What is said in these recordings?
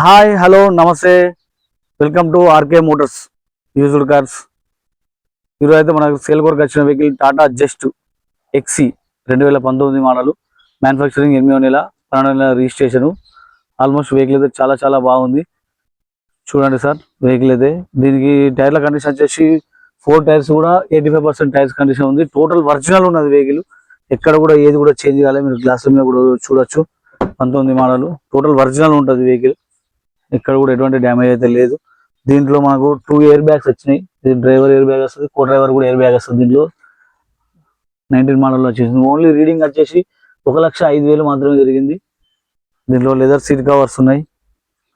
Hi hello నమస్తే. Welcome to RK Motors used cars. ఈరోజు అయితే మనకు సేల్ కొరకు వచ్చిన vehicle Tata Zest XE 2019 model. Manufacturing 8వ నెల 12వ నెల రిజిస్ట్రేషన్. ఆల్మోస్ట్ వెహికల్ అయితే చాలా చాలా బాగుంది. చూడండి సార్, వెహికల్ అయితే దీనికి టైర్ల కండిషన్ వచ్చేసి 4 టైర్స్ కూడా 85% టైర్స్ కండిషన్ ఉంది. టోటల్ ఒరిజినల్ ఉన్నది వెహికల్. ఎక్కడ కూడా ఏది కూడా చేంజ్ కాలేదు. మీరు గ్లాసుల మీద కూడా చూడొచ్చు. 19 మోడల్ టోటల్ ఒరిజినల్ ఉంటుంది వెహికల్. ఇక్కడ కూడా ఎటువంటి డ్యామేజ్ అయితే లేదు. దీంట్లో మనకు 2 ఎయిర్ బ్యాగ్స్ వచ్చినాయి. ఇది డ్రైవర్ ఎయిర్ బ్యాగ్ వస్తుంది, కో డ్రైవర్ కూడా ఎయిర్ బ్యాగ్ వస్తుంది. దీంట్లో 19 మోడల్లో వచ్చేసింది. ఓన్లీ రీడింగ్ వచ్చేసి 1,05,000 మాత్రమే జరిగింది. దీంట్లో లెదర్ సీట్ కవర్స్ ఉన్నాయి.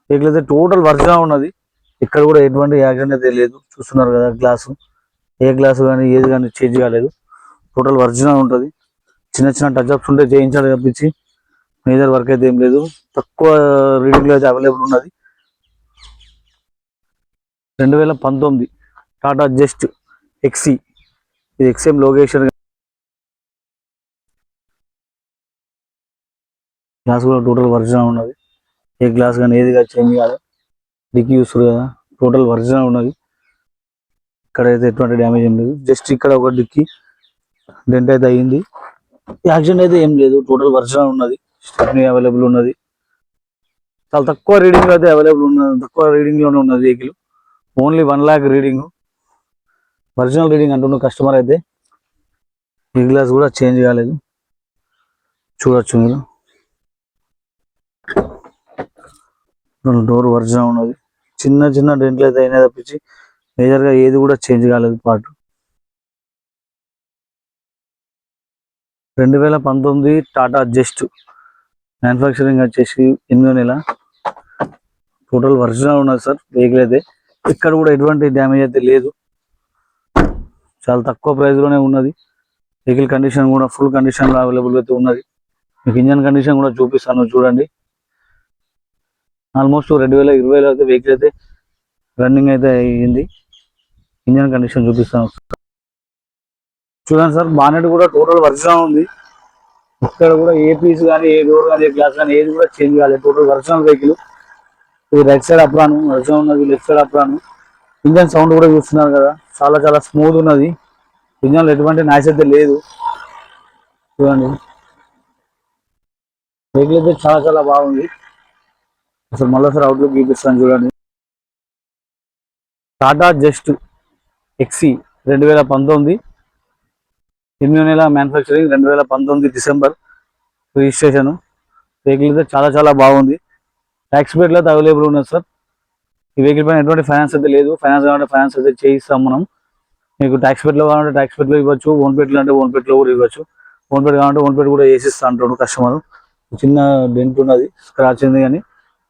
వెహికల్ అయితే టోటల్ ఒరిజినల్ ఉన్నది. ఇక్కడ కూడా ఎటువంటి యాక్సిడెంట్ అయితే లేదు. చూస్తున్నారు కదా, గ్లాసు ఏ గ్లాసు కానీ ఏది కానీ చేంజ్ కాలేదు. టోటల్ ఒరిజినల్ ఉంటుంది. చిన్న చిన్న టచ్ అప్స్ ఉంటే చేయించాలి తప్పించి మేజర్ వర్క్ అయితే ఏం లేదు. తక్కువ రీడింగ్లో అయితే అవైలబుల్ ఉన్నది. 2019 టాటా జస్ట్ ఎక్సీ. ఇది ఎక్స్ఎం లొకేషన్. గ్లాస్ కూడా టోటల్ ఒరిజినల్ ఉన్నది. ఏ గ్లాస్ కానీ ఏది కానీ చేంజ్ కాదు. డిక్కీ చూస్తారు కదా, టోటల్ ఒరిజినల్ ఉన్నది. ఇక్కడైతే ఎటువంటి డ్యామేజ్ ఏం లేదు. జస్ట్ ఇక్కడ ఒక డిక్కీ డెంట్ అయితే అయ్యింది. యాక్సిడెంట్ అయితే ఏం లేదు. టోటల్ ఒరిజినల్ ఉన్నది. స్టెప్నీ అవైలబుల్ ఉన్నది. చాలా తక్కువ రీడింగ్ అయితే అవైలబుల్ ఉన్నది. తక్కువ రీడింగ్ లోనే ఉన్నది vehicle. Only 1 lakh reading. Original reading అంటున్న కస్టమర్ అయితే. ఈ గ్లాస్ కూడా చేంజ్ కాలేదు. చూడొచ్చు మీరు. డోర్ ఒరిజినల్ ఉన్నది. చిన్న చిన్న డెంట్లు అయితే అయినా తప్పించి మేజర్గా ఏది కూడా చేంజ్ కాలేదు పార్ట్. 2019 టాటా జస్ట్. మ్యానుఫ్యాక్చరింగ్ వచ్చేసి 8వ నెల. టోటల్ ఒరిజినల్ ఉన్నది సార్ వెహికల్ అయితే. ఇక్కడ కూడా ఎటువంటి డ్యామేజ్ అయితే లేదు. చాలా తక్కువ ప్రైస్లోనే ఉన్నది. వెహికల్ కండిషన్ కూడా ఫుల్ కండిషన్లో అవైలబుల్ అయితే ఉన్నది. మీకు ఇంజన్ కండిషన్ కూడా చూపిస్తాను చూడండి. ఆల్మోస్ట్ 2020లో అయితే వెహికల్ అయితే రన్నింగ్ అయితే అయ్యింది. ఇంజన్ కండిషన్ చూపిస్తాను చూడండి సార్. బానెట్ కూడా టోటల్ ఒరిజినల్ ఉంది. ఇక్కడ కూడా ఏ పీస్ కానీ ఏ డోర్ కానీ ఏ గ్లాస్ కానీ ఏది కూడా చేంజ్ కాలేదు. Total original vehicle. ఇది రైట్ సైడ్ అప్రాను ఒరిజినల్ ఉన్నది. Left side అప్రాను. ఇంజన్ సౌండ్ కూడా చూస్తున్నారు కదా, చాలా చాలా స్మూత్ ఉన్నది. ఇంజన్లో ఎటువంటి నాయిస్ అయితే లేదు. చూడండి, వెహికల్ అయితే చాలా చాలా బాగుంది. అసలు మళ్ళీసారి అవుట్లుక్ చూపిస్తాను చూడండి. టాటా జస్ట్ ఎక్సీ 2019 8వ నెల మ్యానుఫ్యాక్చరింగ్. 2019 December registration. వెహికల్ అయితే చాలా చాలా బాగుంది. ట్యాక్స్ పేర్లో అయితే అవైలబుల్ ఉన్నది సార్. ఈ వెహికల్ పైన ఎటువంటి ఫైనాన్స్ అయితే లేదు. ఫైనాన్స్ కావాలంటే ఫైనాన్స్ అయితే చేయిస్తాం మనం. మీకు ట్యాక్స్ పేర్లో కావాలంటే ట్యాక్స్ పేర్లో ఇవ్వచ్చు. ఓన్ పేట్లో అంటే ఓన్ పేట్లో కూడా ఇవ్వచ్చు. ఓన్ పేట్ కావాలంటే ఓన్ పేట్ కూడా వేసిస్తా అంటాడు కస్టమర్. చిన్న డెంట్ ఉన్నది, స్క్రాచ్ ఉంది, కానీ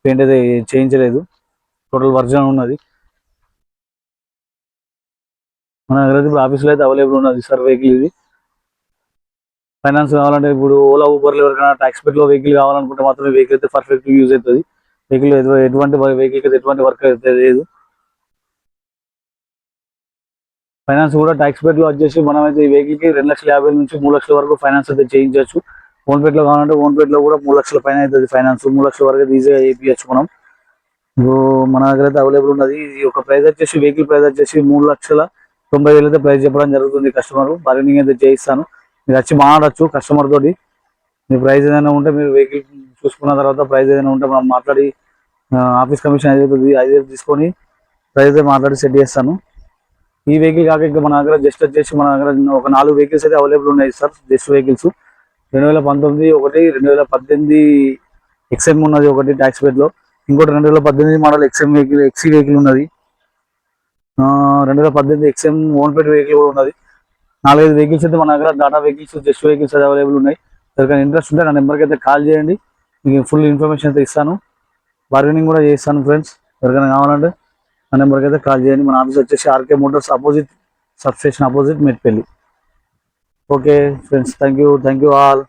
పెయింట్ అయితే చేయించలేదు. టోటల్ ఒరిజినల్ ఉన్నది. మన దగ్గర ఇప్పుడు ఆఫీస్లో అయితే అవైలబుల్ ఉన్నది సార్ వెహికల్. ఇది ఫైనాన్స్ కావాలంటే ఇప్పుడు ఓలా ఊబర్లో ఎవరికైనా ట్యాక్స్ పేర్లో వెహికల్ కావాలనుకుంటే మాత్రమే వెహికల్ అయితే పర్ఫెక్ట్ యూజ్ అవుతుంది. వెహికల్ ఎటువంటి వెహికల్ అయితే ఎటువంటి వర్క్ అయితే లేదు. ఫైనాన్స్ కూడా ట్యాక్స్ పేర్లో వచ్చేసి మనం అయితే ఈ వెహికల్కి 2,50,000 నుంచి 3 లక్షల వరకు ఫైనాన్స్ అయితే చేయించవచ్చు. ఓన్ పేట్లో కావాలంటే ఓన్ పేట్లో కూడా 3 లక్షల పైన అవుతుంది ఫైనాన్స్. 3 లక్షల వరకు అయితే ఈజీగా చేయించవచ్చు మనం. మన దగ్గర అయితే అవైలబుల్ ఉన్నది. ఈ యొక్క ప్రైస్ వచ్చేసి వెహికల్ ప్రైస్ వచ్చేసి 3,90,000 అయితే ప్రైస్ చెప్పడం జరుగుతుంది. కస్టమర్ బార్గెనింగ్ అయితే చేయిస్తాను. మీరు వచ్చి మాట్లాడచ్చు కస్టమర్ తోటి. మీ ప్రైస్ ఏదైనా ఉంటే మీరు వెహికల్ చూసుకున్న తర్వాత ప్రైస్ ఏదైనా ఉంటే మనం మాట్లాడి ఆఫీస్ కమిషన్ 5,000 తీసుకొని ప్రైస్ మాట్లాడి సెట్ చేస్తాను. ఈ వెహికల్ కాక ఇంకా మన దగ్గర జస్ట్ వచ్చేసి మన దగ్గర ఒక 4 వెహికల్స్ అయితే అవైలబుల్ ఉన్నాయి సార్. జస్ట్ వెహికల్స్ 2019 ఒకటి, 2018 ఎక్స్ఎం ఉన్నది ఒకటి ట్యాక్స్ పేర్లో. ఇంకోటి 2018 మోడల్ ఎక్స్ఎం వెహికల్ ఎక్సీ వెహికల్ ఉన్నది. 2018 ఎక్స్ఎం ఓన్ పేట్ వెహికల్ కూడా ఉన్నది. 4-5 వెహికల్స్ అయితే మన దగ్గర టాటా వెహికల్స్ జస్ట్ వెహికల్స్ అయితే అవైలబుల్ ఉన్నాయి. ఎవరికైనా ఇంట్రెస్ట్ ఉంటే నా నెంబర్కి అయితే కాల్ చేయండి. మీకు ఫుల్ ఇన్ఫర్మేషన్ అయితే ఇస్తాను. బార్గెనింగ్ కూడా చేస్తాను ఫ్రెండ్స్. ఎవరికైనా కావాలంటే ఆ నెంబర్కి అయితే కాల్ చేయండి. మన ఆఫీస్ వచ్చేసి RK motors opposite, sub station opposite, Metpalli. Okay friends, thank you all.